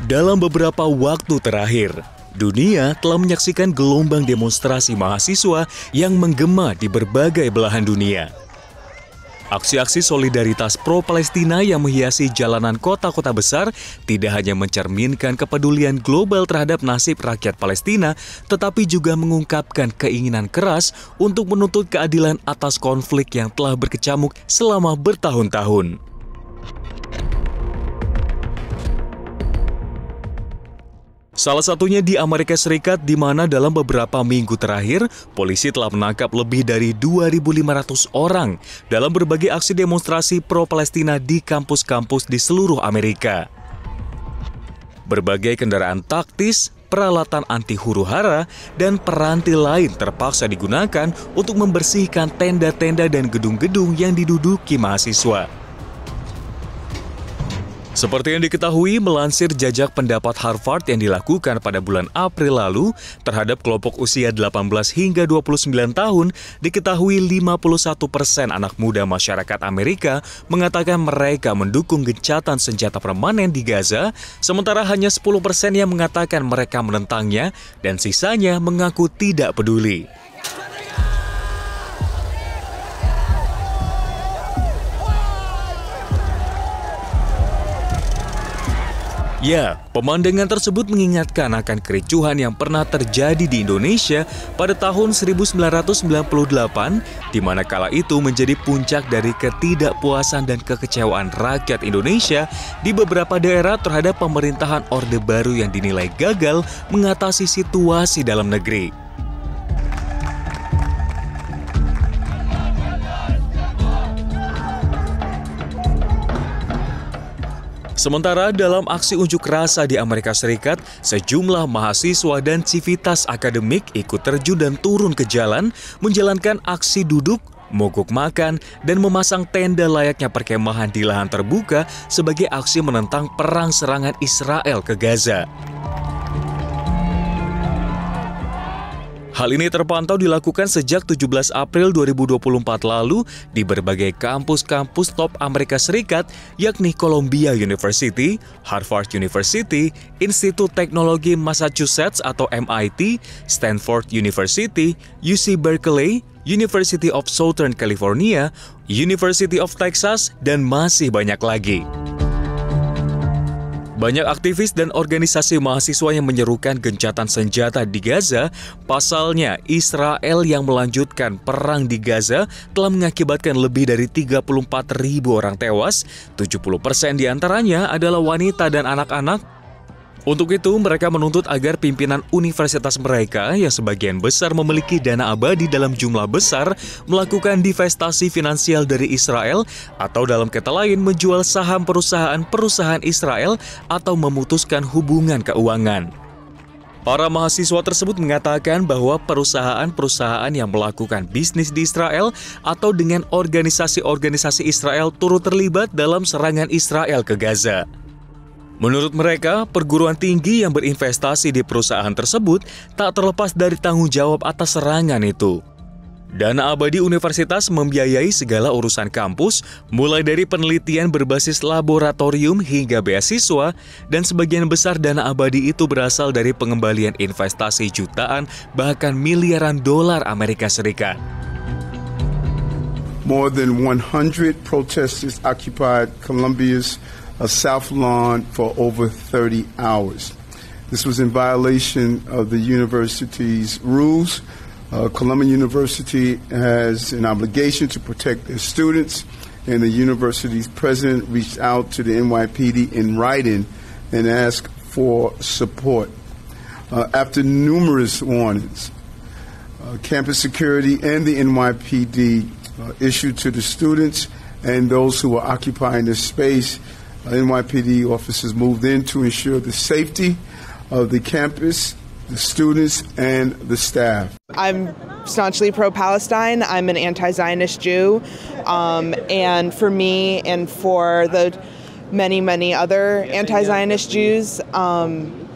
Dalam beberapa waktu terakhir, dunia telah menyaksikan gelombang demonstrasi mahasiswa yang menggema di berbagai belahan dunia. Aksi-aksi solidaritas pro-Palestina yang menghiasi jalanan kota-kota besar tidak hanya mencerminkan kepedulian global terhadap nasib rakyat Palestina, tetapi juga mengungkapkan keinginan keras untuk menuntut keadilan atas konflik yang telah berkecamuk selama bertahun-tahun. Salah satunya di Amerika Serikat, di mana dalam beberapa minggu terakhir, polisi telah menangkap lebih dari 2.500 orang dalam berbagai aksi demonstrasi pro-Palestina di kampus-kampus di seluruh Amerika. Berbagai kendaraan taktis, peralatan anti huru-hara, dan peranti lain terpaksa digunakan untuk membersihkan tenda-tenda dan gedung-gedung yang diduduki mahasiswa. Seperti yang diketahui, melansir jajak pendapat Harvard yang dilakukan pada bulan April lalu terhadap kelompok usia 18 hingga 29 tahun, diketahui 51% anak muda masyarakat Amerika mengatakan mereka mendukung gencatan senjata permanen di Gaza, sementara hanya 10% yang mengatakan mereka menentangnya dan sisanya mengaku tidak peduli. Ya, pemandangan tersebut mengingatkan akan kericuhan yang pernah terjadi di Indonesia pada tahun 1998, di mana kala itu menjadi puncak dari ketidakpuasan dan kekecewaan rakyat Indonesia di beberapa daerah terhadap pemerintahan Orde Baru yang dinilai gagal mengatasi situasi dalam negeri. Sementara dalam aksi unjuk rasa di Amerika Serikat, sejumlah mahasiswa dan civitas akademik ikut terjun dan turun ke jalan, menjalankan aksi duduk, mogok makan, dan memasang tenda layaknya perkemahan di lahan terbuka sebagai aksi menentang perang serangan Israel ke Gaza. Hal ini terpantau dilakukan sejak 17 April 2024 lalu di berbagai kampus-kampus top Amerika Serikat, yakni Columbia University, Harvard University, Institut Teknologi Massachusetts atau MIT, Stanford University, UC Berkeley, University of Southern California, University of Texas, dan masih banyak lagi. Banyak aktivis dan organisasi mahasiswa yang menyerukan gencatan senjata di Gaza. Pasalnya, Israel yang melanjutkan perang di Gaza telah mengakibatkan lebih dari 34.000 orang tewas, 70% diantaranya adalah wanita dan anak-anak. Untuk itu, mereka menuntut agar pimpinan universitas mereka yang sebagian besar memiliki dana abadi dalam jumlah besar melakukan divestasi finansial dari Israel atau dalam kata lain menjual saham perusahaan-perusahaan Israel atau memutuskan hubungan keuangan. Para mahasiswa tersebut mengatakan bahwa perusahaan-perusahaan yang melakukan bisnis di Israel atau dengan organisasi-organisasi Israel turut terlibat dalam serangan Israel ke Gaza. Menurut mereka, perguruan tinggi yang berinvestasi di perusahaan tersebut tak terlepas dari tanggung jawab atas serangan itu. Dana abadi universitas membiayai segala urusan kampus, mulai dari penelitian berbasis laboratorium hingga beasiswa, dan sebagian besar dana abadi itu berasal dari pengembalian investasi jutaan bahkan miliaran dolar Amerika Serikat. More than 100 protesters occupied Columbia's South Lawn for over 30 hours. This was in violation of the university's rules. Columbia University has an obligation to protect their students, and the university's president reached out to the NYPD in writing and asked for support. After numerous warnings, campus security and the NYPD issued to the students and those who were occupying this space, NYPD officers moved in to ensure the safety of the campus, the students, and the staff. I'm staunchly pro-Palestine. I'm an anti-Zionist Jew. And for me and for the many, many other anti-Zionist Jews,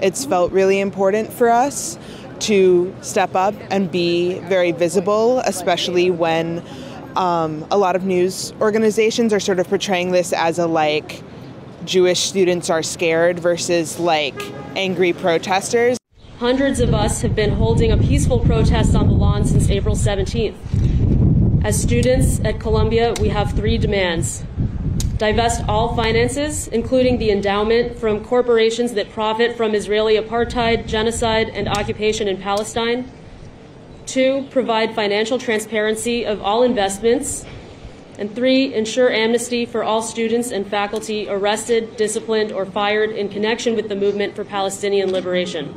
it's felt really important for us to step up and be very visible, especially when a lot of news organizations are sort of portraying this as a like Jewish students are scared versus like angry protesters. Hundreds of us have been holding a peaceful protest on the lawn since April 17th. As students at Columbia, we have 3 demands. Divest all finances, including the endowment, from corporations that profit from Israeli apartheid, genocide, and occupation in Palestine. 2, provide financial transparency of all investments. And 3, ensure amnesty for all students and faculty arrested, disciplined, or fired in connection with the movement for Palestinian liberation.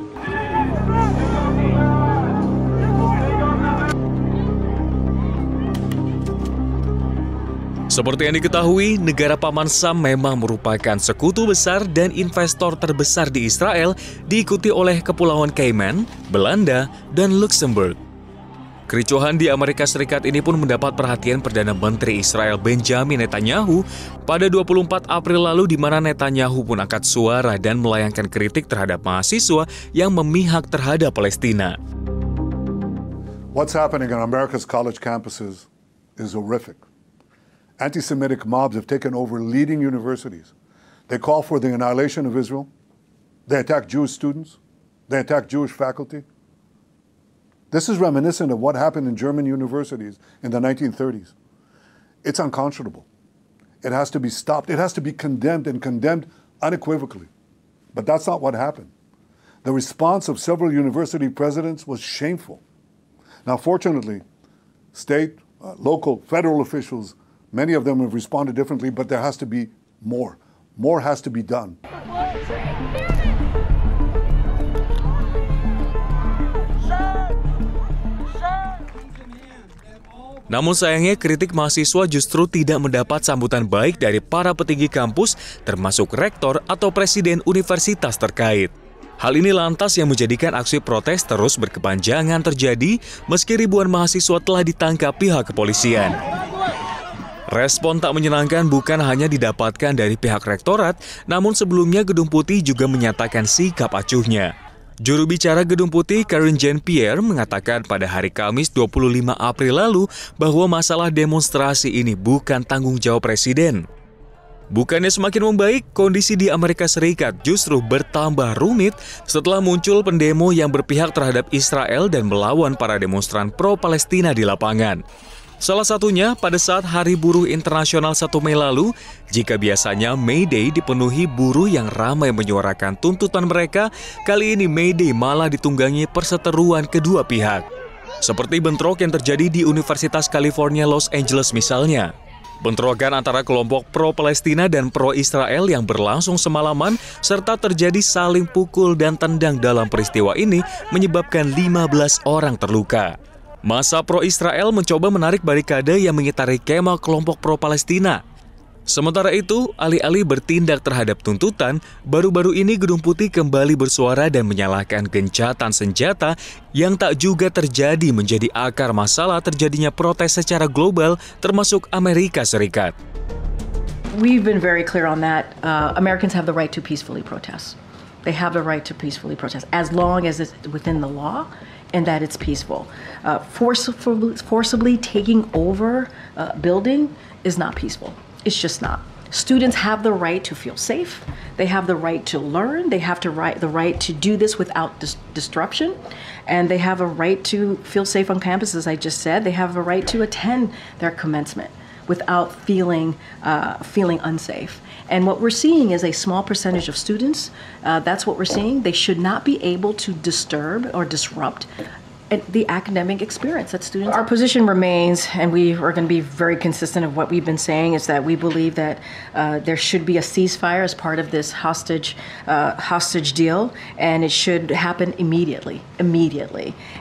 Seperti yang diketahui, negara Paman Sam memang merupakan sekutu besar dan investor terbesar di Israel, diikuti oleh Kepulauan Cayman, Belanda, dan Luxembourg. Kericuhan di Amerika Serikat ini pun mendapat perhatian Perdana Menteri Israel Benjamin Netanyahu pada 24 April lalu, di mana Netanyahu pun angkat suara dan melayangkan kritik terhadap mahasiswa yang memihak terhadap Palestina. What's happening on America's college campuses is horrific. Anti-Semitic mobs have taken over leading universities. They call for the annihilation of Israel. They attack Jewish students. They attack Jewish faculty. This is reminiscent of what happened in German universities in the 1930s. It's unconscionable. It has to be stopped. It has to be condemned, and condemned unequivocally. But that's not what happened. The response of several university presidents was shameful. Now, fortunately, state, local, federal officials, many of them have responded differently, but there has to be more. More has to be done. Namun sayangnya kritik mahasiswa justru tidak mendapat sambutan baik dari para petinggi kampus, termasuk rektor atau presiden universitas terkait. Hal ini lantas yang menjadikan aksi protes terus berkepanjangan terjadi meski ribuan mahasiswa telah ditangkap pihak kepolisian. Respon tak menyenangkan bukan hanya didapatkan dari pihak rektorat, namun sebelumnya Gedung Putih juga menyatakan sikap acuhnya. Juru bicara Gedung Putih, Karine Jean-Pierre, mengatakan pada hari Kamis 25 April lalu bahwa masalah demonstrasi ini bukan tanggung jawab Presiden. Bukannya semakin membaik, kondisi di Amerika Serikat justru bertambah rumit setelah muncul pendemo yang berpihak terhadap Israel dan melawan para demonstran pro-Palestina di lapangan. Salah satunya pada saat Hari Buruh Internasional 1 Mei lalu, jika biasanya May Day dipenuhi buruh yang ramai menyuarakan tuntutan mereka, kali ini May Day malah ditunggangi perseteruan kedua pihak. Seperti bentrok yang terjadi di Universitas California Los Angeles misalnya. Bentrokan antara kelompok pro-Palestina dan pro-Israel yang berlangsung semalaman, serta terjadi saling pukul dan tendang dalam peristiwa ini menyebabkan 15 orang terluka. Massa pro-Israel mencoba menarik barikade yang mengitari kemah kelompok pro-Palestina. Sementara itu, alih-alih bertindak terhadap tuntutan, baru-baru ini Gedung Putih kembali bersuara dan menyalahkan gencatan senjata yang tak juga terjadi menjadi akar masalah terjadinya protes secara global, termasuk Amerika Serikat. We've been very clear on that. Americans have the right to peacefully protest. They have the right to peacefully protest as long as it's within the law and that it's peaceful. Forcibly taking over a building is not peaceful. It's just not. Students have the right to feel safe. They have the right to learn. They have the right to do this without disruption. And they have a right to feel safe on campus, as I just said. They have a right to attend their commencement without feeling unsafe. And what we're seeing is a small percentage of students. That's what we're seeing. They should not be able to disturb or disrupt the academic experience that students. Our position remains, and we are going to be very consistent of what we've been saying, is that we believe that there should be a ceasefire as part of this hostage deal, and it should happen immediately.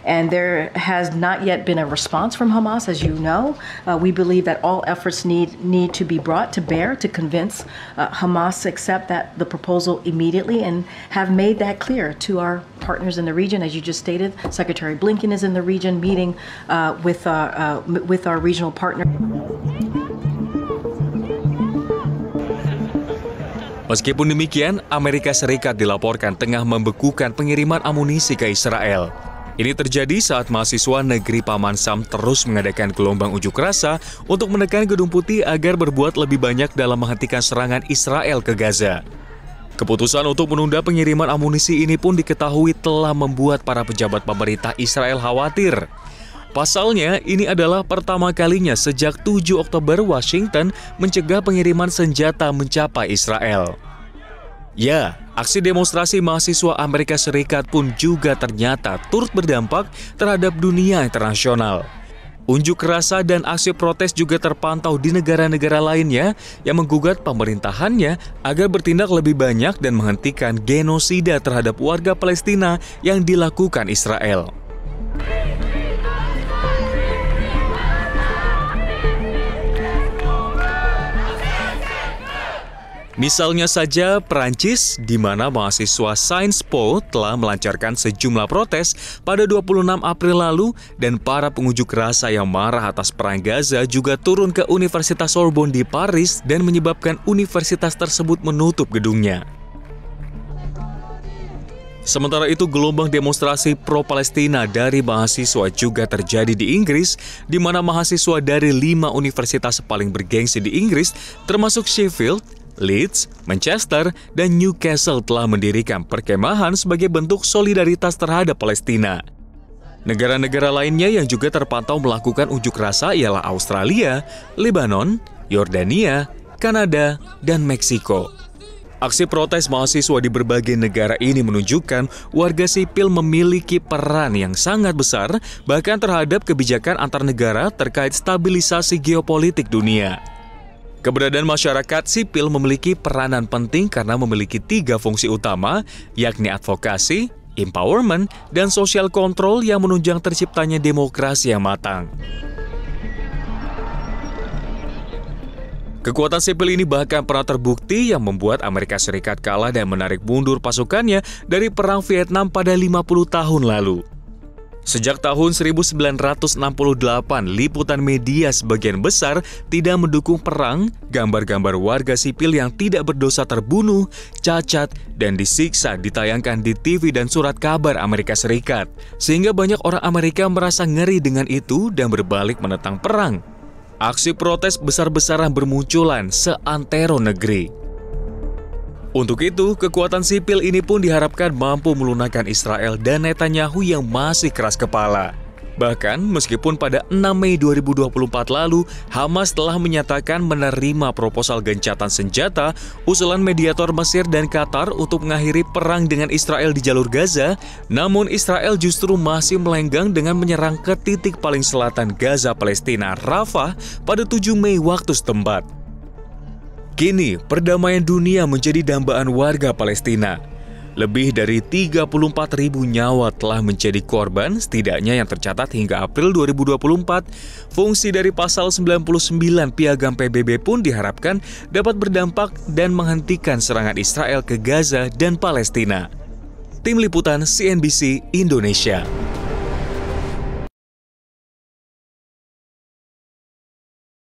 And there has not yet been a response from Hamas, as you know. We believe that all efforts need to be brought to bear to convince Hamas to accept the proposal immediately, and have made that clear to our partners in the region. As you just stated, Secretary Blinken is in the region meeting with our regional partner. Meskipun demikian, Amerika Serikat dilaporkan tengah membekukan pengiriman amunisi ke Israel. Ini terjadi saat mahasiswa negeri Paman Sam terus mengadakan gelombang unjuk rasa untuk menekan Gedung Putih agar berbuat lebih banyak dalam menghentikan serangan Israel ke Gaza. Keputusan untuk menunda pengiriman amunisi ini pun diketahui telah membuat para pejabat pemerintah Israel khawatir. Pasalnya, ini adalah pertama kalinya sejak 7 Oktober Washington mencegah pengiriman senjata mencapai Israel. Ya, aksi demonstrasi mahasiswa Amerika Serikat pun juga ternyata turut berdampak terhadap dunia internasional. Unjuk rasa dan aksi protes juga terpantau di negara-negara lainnya yang menggugat pemerintahannya agar bertindak lebih banyak dan menghentikan genosida terhadap warga Palestina yang dilakukan Israel. Misalnya saja Perancis, di mana mahasiswa Sciences Po telah melancarkan sejumlah protes pada 26 April lalu, dan para pengunjuk rasa yang marah atas perang Gaza juga turun ke Universitas Sorbonne di Paris dan menyebabkan universitas tersebut menutup gedungnya. Sementara itu, gelombang demonstrasi pro-Palestina dari mahasiswa juga terjadi di Inggris, di mana mahasiswa dari 5 universitas paling bergengsi di Inggris, termasuk Sheffield, Leeds, Manchester, dan Newcastle telah mendirikan perkemahan sebagai bentuk solidaritas terhadap Palestina. Negara-negara lainnya yang juga terpantau melakukan unjuk rasa ialah Australia, Lebanon, Yordania, Kanada, dan Meksiko. Aksi protes mahasiswa di berbagai negara ini menunjukkan warga sipil memiliki peran yang sangat besar, bahkan terhadap kebijakan antar negara terkait stabilisasi geopolitik dunia. Keberadaan masyarakat sipil memiliki peranan penting karena memiliki 3 fungsi utama, yakni advokasi, empowerment, dan social control yang menunjang terciptanya demokrasi yang matang. Kekuatan sipil ini bahkan pernah terbukti yang membuat Amerika Serikat kalah dan menarik mundur pasukannya dari Perang Vietnam pada 50 tahun lalu. Sejak tahun 1968, liputan media sebagian besar tidak mendukung perang. Gambar-gambar warga sipil yang tidak berdosa terbunuh, cacat, dan disiksa ditayangkan di TV dan surat kabar Amerika Serikat. Sehingga banyak orang Amerika merasa ngeri dengan itu dan berbalik menentang perang. Aksi protes besar-besaran bermunculan seantero negeri. Untuk itu, kekuatan sipil ini pun diharapkan mampu melunakkan Israel dan Netanyahu yang masih keras kepala. Bahkan, meskipun pada 6 Mei 2024 lalu, Hamas telah menyatakan menerima proposal gencatan senjata usulan mediator Mesir dan Qatar untuk mengakhiri perang dengan Israel di jalur Gaza, namun Israel justru masih melenggang dengan menyerang ke titik paling selatan Gaza Palestina, Rafah, pada 7 Mei waktu setempat. Kini, perdamaian dunia menjadi dambaan warga Palestina. Lebih dari 34.000 nyawa telah menjadi korban, setidaknya yang tercatat hingga April 2024. Fungsi dari pasal 99 Piagam PBB pun diharapkan dapat berdampak dan menghentikan serangan Israel ke Gaza dan Palestina. Tim Liputan CNBC Indonesia.